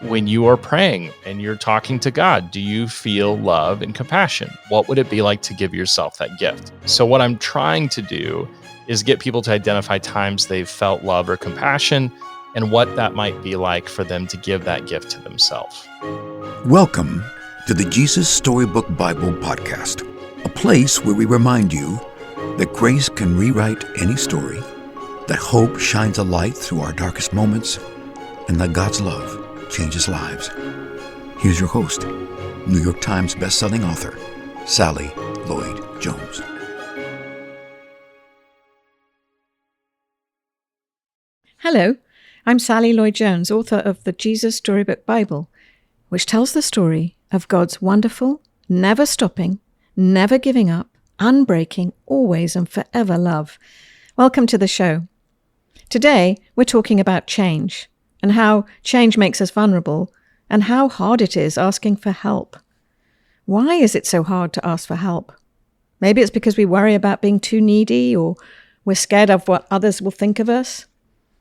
when you are praying and you're talking to God, do you feel love and compassion? What would it be like to give yourself that gift? So what I'm trying to do is get people to identify times they've felt love or compassion and what that might be like for them to give that gift to themselves. Welcome to the Jesus Storybook Bible Podcast, a place where we remind you that grace can rewrite any story, that hope shines a light through our darkest moments, and that God's love changes lives. Here's your host, New York Times bestselling author, Sally Lloyd Jones. Hello, I'm Sally Lloyd Jones, author of the Jesus Storybook Bible, which tells the story of God's wonderful, never stopping, never giving up, unbreaking, always and forever love. Welcome to the show. Today, we're talking about change and how change makes us vulnerable and how hard it is asking for help. Why is it so hard to ask for help? Maybe it's because we worry about being too needy, or we're scared of what others will think of us,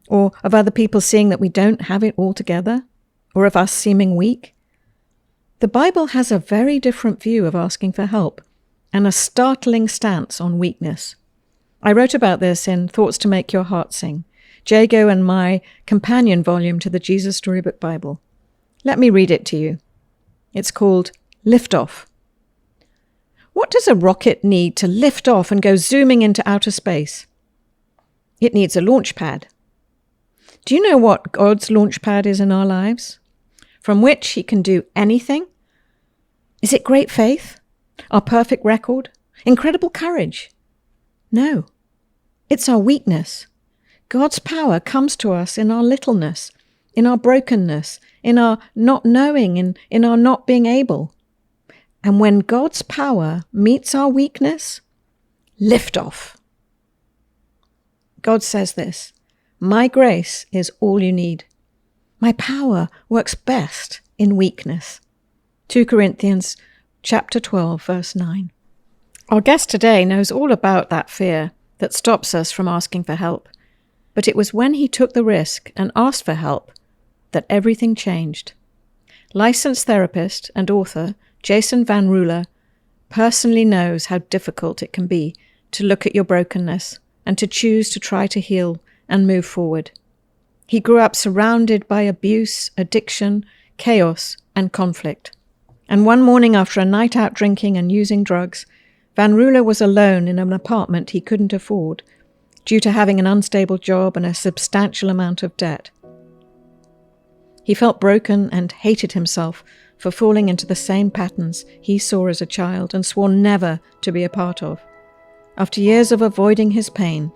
or of other people seeing that we don't have it all together, or of us seeming weak. The Bible has a very different view of asking for help and a startling stance on weakness. I wrote about this in Thoughts to Make Your Heart Sing, Jago and my companion volume to the Jesus Storybook Bible. Let me read it to you. It's called Lift Off. What does a rocket need to lift off and go zooming into outer space? It needs a launch pad. Do you know what God's launch pad is in our lives? From which He can do anything? Is it great faith? Our perfect record? Incredible courage? No. It's our weakness. God's power comes to us in our littleness, in our brokenness, in our not knowing, and in our not being able. And when God's power meets our weakness, lift off. God says this, "My grace is all you need. My power works best in weakness." 2 Corinthians chapter 12, verse 9. Our guest today knows all about that fear that stops us from asking for help. But it was when he took the risk and asked for help that everything changed. Licensed therapist and author Jason VanRuler personally knows how difficult it can be to look at your brokenness and to choose to try to heal and move forward. He grew up surrounded by abuse, addiction, chaos, and conflict. And one morning after a night out drinking and using drugs, VanRuler was alone in an apartment he couldn't afford due to having an unstable job and a substantial amount of debt. He felt broken and hated himself for falling into the same patterns he saw as a child and swore never to be a part of. After years of avoiding his pain,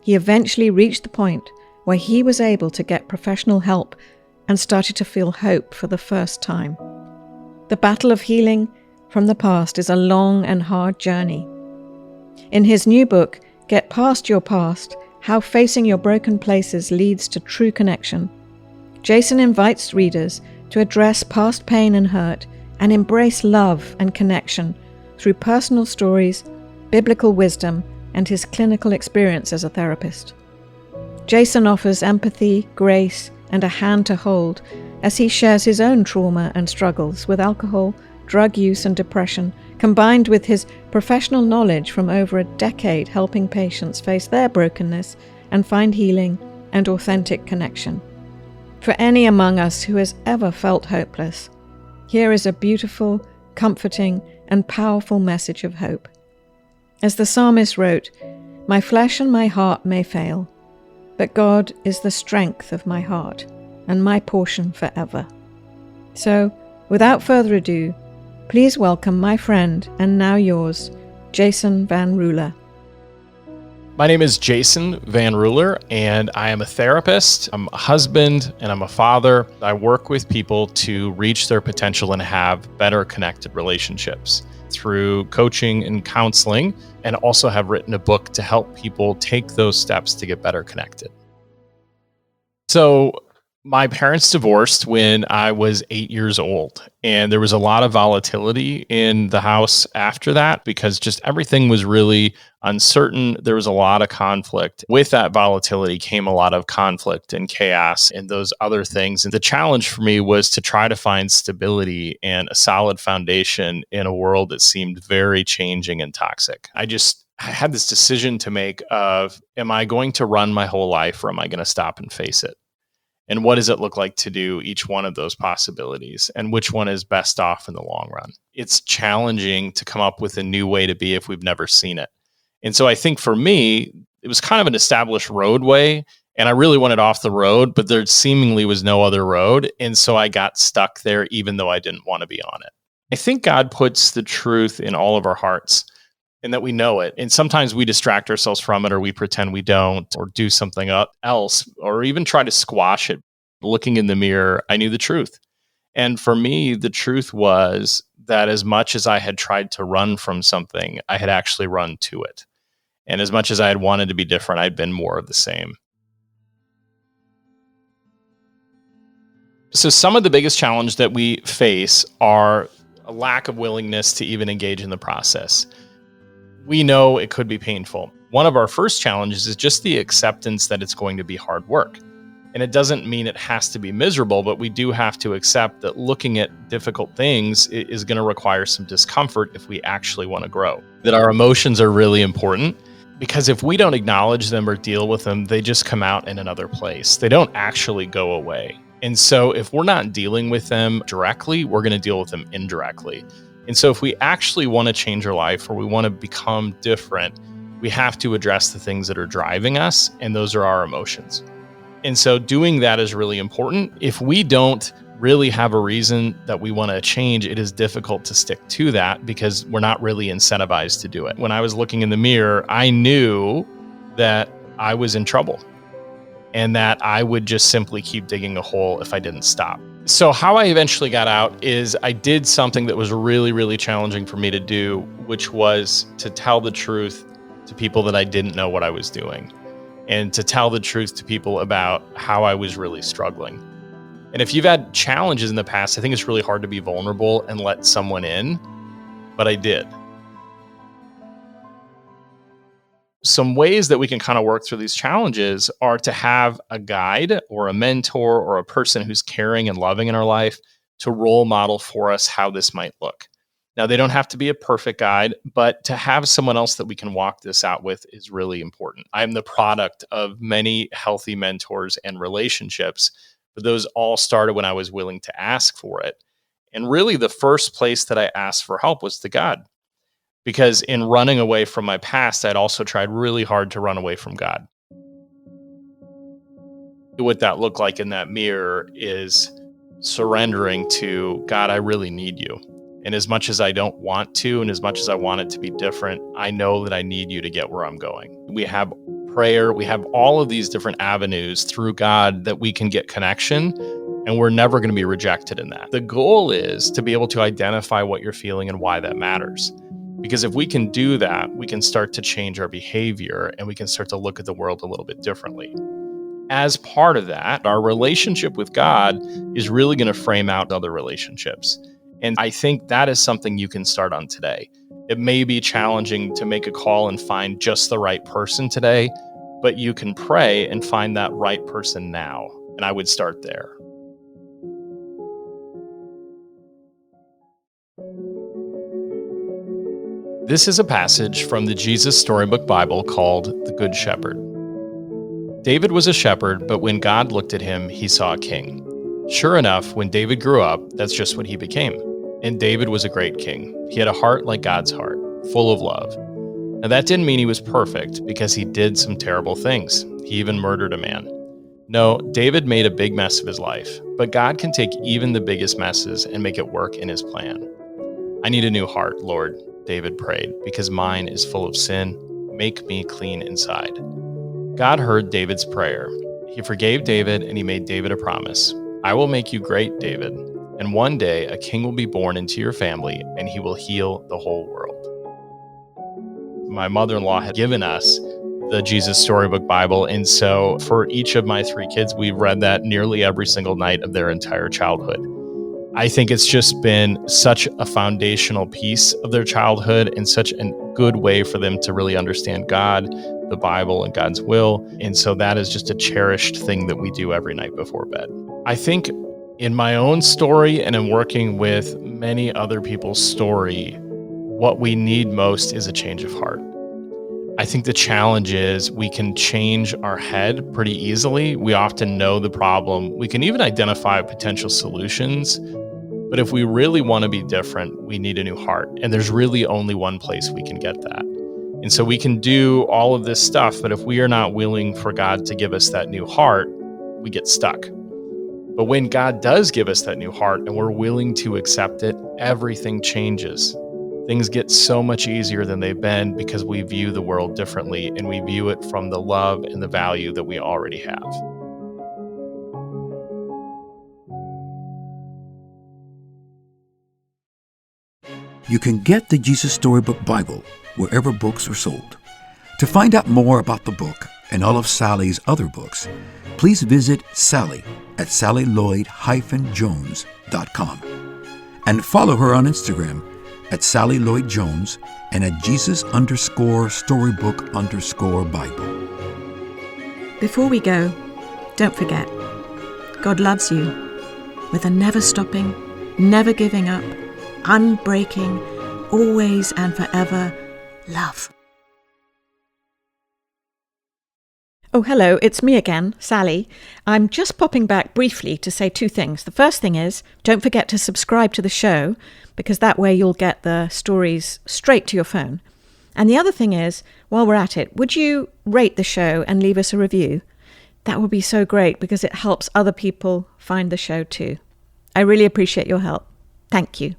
he eventually reached the point where he was able to get professional help and started to feel hope for the first time. The battle of healing from the past is a long and hard journey. In his new book, Get Past Your Past, How Facing Your Broken Places Leads to True Connection, Jason invites readers to address past pain and hurt and embrace love and connection through personal stories, biblical wisdom, and his clinical experience as a therapist. Jason offers empathy, grace, and a hand to hold as he shares his own trauma and struggles with alcohol, drug use, and depression, combined with his professional knowledge from over a decade helping patients face their brokenness and find healing and authentic connection. For any among us who has ever felt hopeless, here is a beautiful, comforting, and powerful message of hope. As the psalmist wrote, "My flesh and my heart may fail, but God is the strength of my heart and my portion forever." So, without further ado, please welcome my friend and now yours, Jason VanRuler. My name is Jason VanRuler, and I am a therapist. I'm a husband, and I'm a father. I work with people to reach their potential and have better connected relationships through coaching and counseling, and also have written a book to help people take those steps to get better connected. So My parents divorced when I was 8 years old, and there was a lot of volatility in the house after that because just everything was really uncertain. There was a lot of conflict. With that volatility came a lot of conflict and chaos and those other things. And the challenge for me was to try to find stability and a solid foundation in a world that seemed very changing and toxic. I had this decision to make of, am I going to run my whole life or am I going to stop and face it? And what does it look like to do each one of those possibilities? And which one is best off in the long run? It's challenging to come up with a new way to be if we've never seen it. And so I think for me, it was kind of an established roadway, and I really wanted off the road, but there seemingly was no other road. And so I got stuck there, even though I didn't want to be on it. I think God puts the truth in all of our hearts, and that we know it. And sometimes we distract ourselves from it, or we pretend we don't, or do something else, or even try to squash it. Looking in the mirror, I knew the truth. And for me, the truth was that as much as I had tried to run from something, I had actually run to it. And as much as I had wanted to be different, I'd been more of the same. So some of the biggest challenges that we face are a lack of willingness to even engage in the process. We know it could be painful. One of our first challenges is just the acceptance that it's going to be hard work. And it doesn't mean it has to be miserable, but we do have to accept that looking at difficult things is going to require some discomfort if we actually want to grow. That our emotions are really important, because if we don't acknowledge them or deal with them, they just come out in another place. They don't actually go away. And so if we're not dealing with them directly, we're going to deal with them indirectly. And so if we actually want to change our life or we want to become different, we have to address the things that are driving us, and those are our emotions. And so doing that is really important. If we don't really have a reason that we want to change, it is difficult to stick to that because we're not really incentivized to do it. When I was looking in the mirror, I knew that I was in trouble and that I would just simply keep digging a hole if I didn't stop. So how I eventually got out is I did something that was really, really challenging for me to do, which was to tell the truth to people that I didn't know what I was doing, and to tell the truth to people about how I was really struggling. And if you've had challenges in the past, I think it's really hard to be vulnerable and let someone in, but I did. Some ways that we can kind of work through these challenges are to have a guide or a mentor or a person who's caring and loving in our life to role model for us how this might look. Now, they don't have to be a perfect guide, but to have someone else that we can walk this out with is really important. I'm the product of many healthy mentors and relationships, but those all started when I was willing to ask for it. And really, the first place that I asked for help was to God. Because in running away from my past, I'd also tried really hard to run away from God. What that looked like in that mirror is surrendering to, God, I really need you. And as much as I don't want to, and as much as I want it to be different, I know that I need you to get where I'm going. We have prayer, we have all of these different avenues through God that we can get connection, and we're never going to be rejected in that. The goal is to be able to identify what you're feeling and why that matters. Because if we can do that, we can start to change our behavior and we can start to look at the world a little bit differently. As part of that, our relationship with God is really going to frame out other relationships. And I think that is something you can start on today. It may be challenging to make a call and find just the right person today, but you can pray and find that right person now. And I would start there. This is a passage from the Jesus Storybook Bible called The Good Shepherd. David was a shepherd, but when God looked at him, he saw a king. Sure enough, when David grew up, that's just what he became. And David was a great king. He had a heart like God's heart, full of love. Now that didn't mean he was perfect, because he did some terrible things. He even murdered a man. No, David made a big mess of his life, but God can take even the biggest messes and make it work in his plan. I need a new heart, Lord, David prayed, because mine is full of sin. Make me clean inside. God heard David's prayer. He forgave David, and he made David a promise. I will make you great, David, and one day a king will be born into your family, and he will heal the whole world. My mother-in-law had given us the Jesus Storybook Bible. And so for each of my 3 kids, we've read that nearly every single night of their entire childhood. I think it's just been such a foundational piece of their childhood and such a good way for them to really understand God, the Bible, and God's will. And so that is just a cherished thing that we do every night before bed. I think in my own story and in working with many other people's story, what we need most is a change of heart. I think the challenge is we can change our head pretty easily. We often know the problem. We can even identify potential solutions. But if we really want to be different, we need a new heart. And there's really only one place we can get that. And so we can do all of this stuff, but if we are not willing for God to give us that new heart, we get stuck. But when God does give us that new heart and we're willing to accept it, everything changes. Things get so much easier than they've been because we view the world differently and we view it from the love and the value that we already have. You can get the Jesus Storybook Bible wherever books are sold. To find out more about the book and all of Sally's other books, please visit Sally at sallylloyd-jones.com and follow her on Instagram at Sally Lloyd Jones and at Jesus_Storybook_Bible. Before we go, don't forget, God loves you with a never stopping, never giving up, unbreaking, always and forever love. Oh, hello, it's me again, Sally. I'm just popping back briefly to say 2 things. The first thing is, don't forget to subscribe to the show, because that way you'll get the stories straight to your phone. And the other thing is, while we're at it, would you rate the show and leave us a review? That would be so great because it helps other people find the show too. I really appreciate your help. Thank you.